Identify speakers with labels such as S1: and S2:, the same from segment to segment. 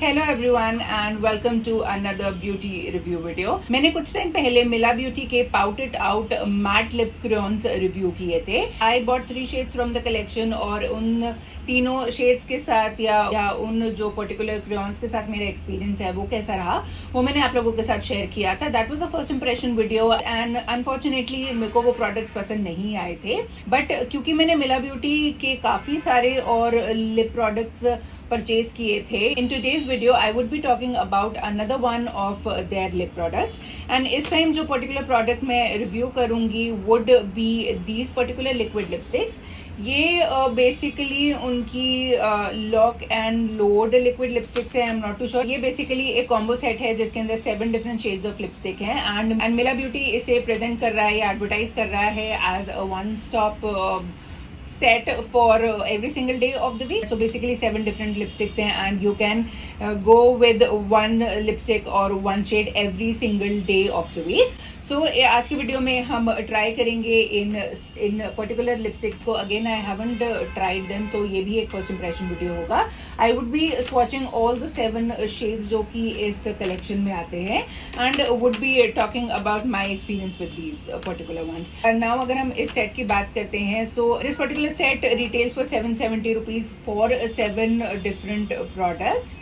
S1: Hello everyone and welcome to another beauty review video. मैंने कुछ time पहले Mila beauty के pout it out matte lip crayons review किए थे। I bought 3 shades from the collection और उन तीनों शेड्स के साथ या उन जो पर्टिकुलर क्रेयॉन्स के साथ मेरा एक्सपीरियंस है वो कैसा रहा वो मैंने आप लोगों के साथ शेयर किया था। That was a first impression video and unfortunately मेरे को वो प्रोडक्ट्स पसंद नहीं आए थे, बट क्योंकि मैंने मिला ब्यूटी के काफी सारे और लिप प्रोडक्ट्स परचेज किए थे, in today's video I would be talking about another one of their lip products and इस टाइम जो पर्टिकुलर प्रोडक्ट मैं रिव्यू करूंगी would be these particular liquid lipsticks. ये बेसिकली उनकी lock and load liquid lipsticks है। I am not too sure. ये basically एक combo set है जिसके अंदर 7 डिफरेंट शेड्स ऑफ लिपस्टिक हैं एंड मिला ब्यूटी इसे प्रेजेंट कर रहा है या एडवर्टाइज कर रहा है as a one stop set for every single day of the week. So basically 7 different lipsticks हैं and you can go with one lipstick or one shade every single day of the week. So आज की video में हम try करेंगे इन particular lipsticks को। Again I haven't tried them, तो ये भी एक फर्स्ट इंप्रेशन वीडियो होगा। I would be swatching all the 7 shades जो कि इस कलेक्शन में आते हैं and would be talking about my experience with these particular ones. Now अगर हम इस सेट की बात करते हैं, so this particular set retails for 770 rupees for 7 different products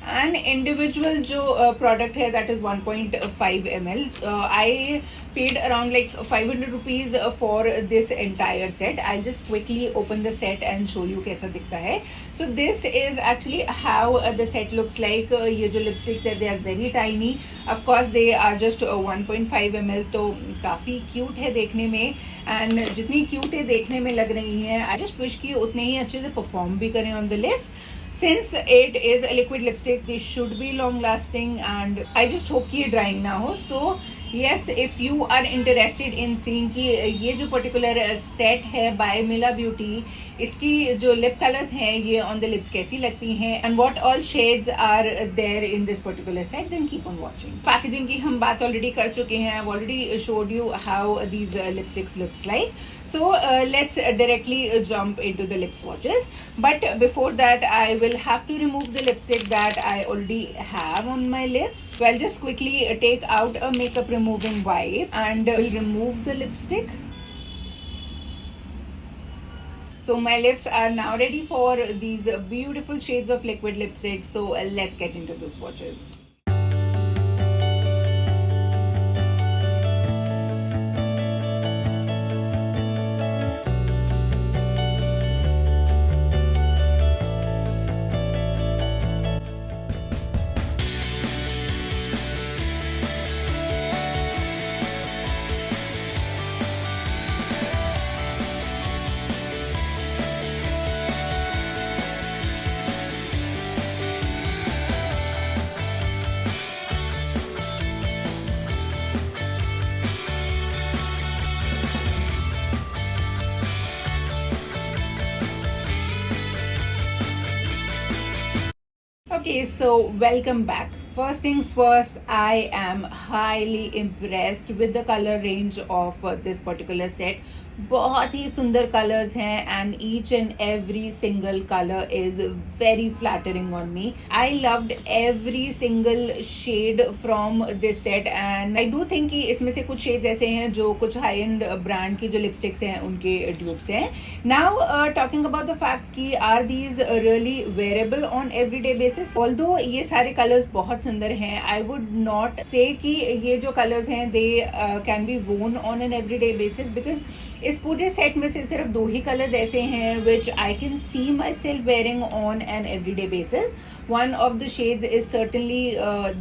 S1: and individual जो प्रोडक्ट है that is 1.5 ml. I paid around like 500 rupees for this entire set. I'll just quickly open the set and show you कैसा दिखता है. So this is actually how the set looks like. ये जो lipsticks है they are very tiny. Of course they are just 1.5 ml, तो काफ़ी cute है देखने में and जितनी cute है देखने में लग रही हैं, I just wish कि उतने ही अच्छे से perform भी करें on the lips. Since it is a liquid lipstick, this should be long lasting and I just hope कि ये drying ना हो. So yes, if you are interested in seeing कि ये जो particular set है by Mila Beauty, इसकी जो lip colors हैं ये on the lips कैसी लगती हैं and what all shades are there in this particular set, then keep on watching. Packaging की हम बात already कर चुके हैं. I've already showed you how these lipsticks looks like. So let's directly jump into the lip swatches. But before that, I will have to remove the lipstick that I already have on my lips. So I'll just quickly take out a makeup removing wipe and will remove the lipstick. So my lips are now ready for these beautiful shades of liquid lipstick. So let's get into the swatches. Okay, so welcome back. First things first, I am highly impressed with the color range of this particular set. बहुत ही सुंदर colours हैं and each and every single colour is very flattering on me. I loved every single shade from this set and I do think कि इसमें से कुछ shades ऐसे हैं जो कुछ हाई एंड ब्रांड की जो लिपस्टिक्स हैं उनके ट्यूब्स हैं. Now talking about the fact कि are these really wearable on everyday basis. Although ये सारे कलर्स बहुत सुंदर हैं, आई वुड नॉट से कि ये जो कलर्स हैं दे कैन बी वोन on an everyday basis, because इस पूरे सेट में से सिर्फ 2 ही कलर्स ऐसे हैं which I can see myself wearing on an everyday basis. One of the shades is certainly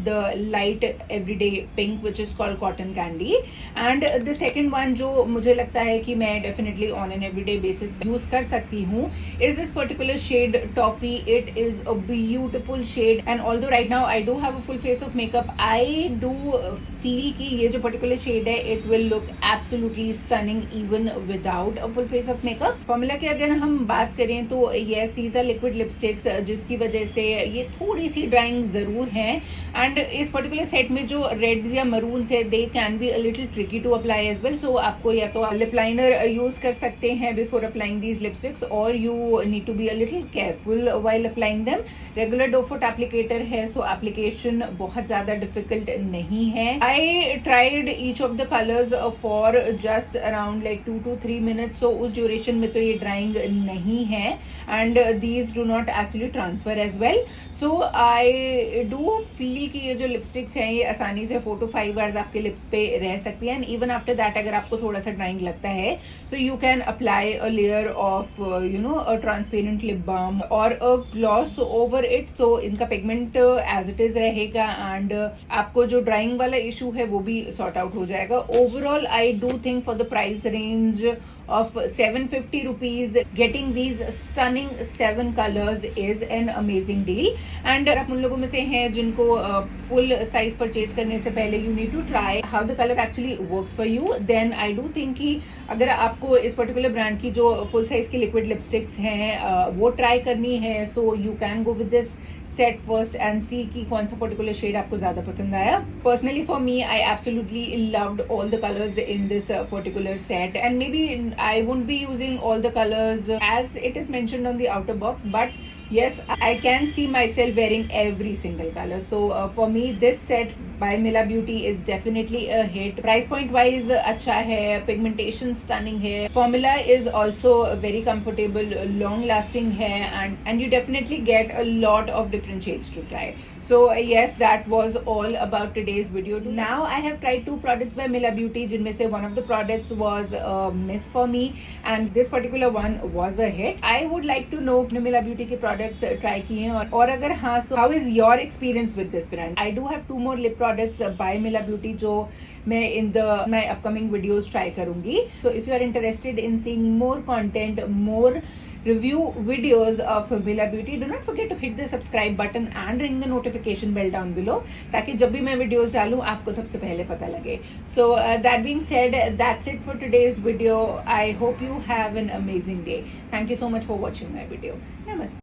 S1: the light everyday pink which is called cotton candy, and the second one जो मुझे लगता है कि मैं definitely on an everyday basis use कर सकती हूँ is this particular shade toffee. It is a beautiful shade and although right now I do have a full face of makeup, I do feel कि ये जो particular shade है it will look absolutely stunning even without a full face of makeup. Formula की अगर हम बात करें तो yes, these are liquid lipsticks जिसकी वजह से ये थोड़ी सी ड्राइंग जरूर है। एंड इस पर्टिकुलर सेट में जो रेड या मरून है they can be a little tricky to apply as well. So आपको या तो लिप लाइनर यूज कर सकते हैं बिफोर अप्लाइंग दीज लिपस्टिक्स, और you need to be a little careful while applying them. Regular doe foot applicator है, so application बहुत ज्यादा डिफिकल्ट नहीं है। I tried each of the colours for just around like 2 to 3 minutes, so उस duration में तो ये drying नहीं है and these do not actually transfer as well. So I do feel कि ये जो लिपस्टिक्स हैं ये आसानी से 4 to 5 आवर्स आपके लिप्स पे रह सकती है। एंड इवन आफ्टर दैट अगर आपको थोड़ा सा ड्राइंग लगता है, so you can apply a layer of a transparent lip balm और अ ग्लॉस ओवर इट, तो इनका पिगमेंट एज इट इज रहेगा एंड आपको जो ड्राइंग वाला इशू है वो भी सॉर्ट आउट हो जाएगा। Overall I do think for the price range of 750 rupees getting these stunning 7 colors is an amazing deal। and आप उन लोगों में से हैं जिनको full size purchase करने से पहले you need to try how the color actually works for you, then I do think कि अगर आपको इस पर्टिकुलर ब्रांड की जो फुल साइज की लिक्विड लिपस्टिक्स हैं वो ट्राई करनी है, so you can go with this set first and see की कौन सा पर्टिकुलर शेड आपको ज्यादा पसंद आया। Personally for me I absolutely loved all the colours in this particular set and maybe I won't be using all the colours as it is mentioned on the outer box, but yes, I can see myself wearing every single color. So for me this set by Mila Beauty is definitely a hit। price point wise अच्छा है, pigmentation stunning है, formula is also very comfortable, long lasting है and you definitely get a lot of different shades to try। so yes, that was all about today's video। now I have tried 2 products by Mila Beauty जिनमें से one of the products was a miss for me and this particular one was a hit। I would like to know Mila Beauty के products try किए हैं और अगर हाँ, so how is your experience with this brand? I do have 2 more lip products by Mila Beauty जो मैं in my upcoming videos try करूंगी। so if you are interested in seeing more content, more review videos of Mila Beauty, do not forget to hit the subscribe button and ring the notification bell down below ताकि जब भी मैं videos डालूं आपको सबसे पहले पता लगे। so that being said, that's it for today's video। I hope you have an amazing day। thank you so much for watching my video। नमस्ते।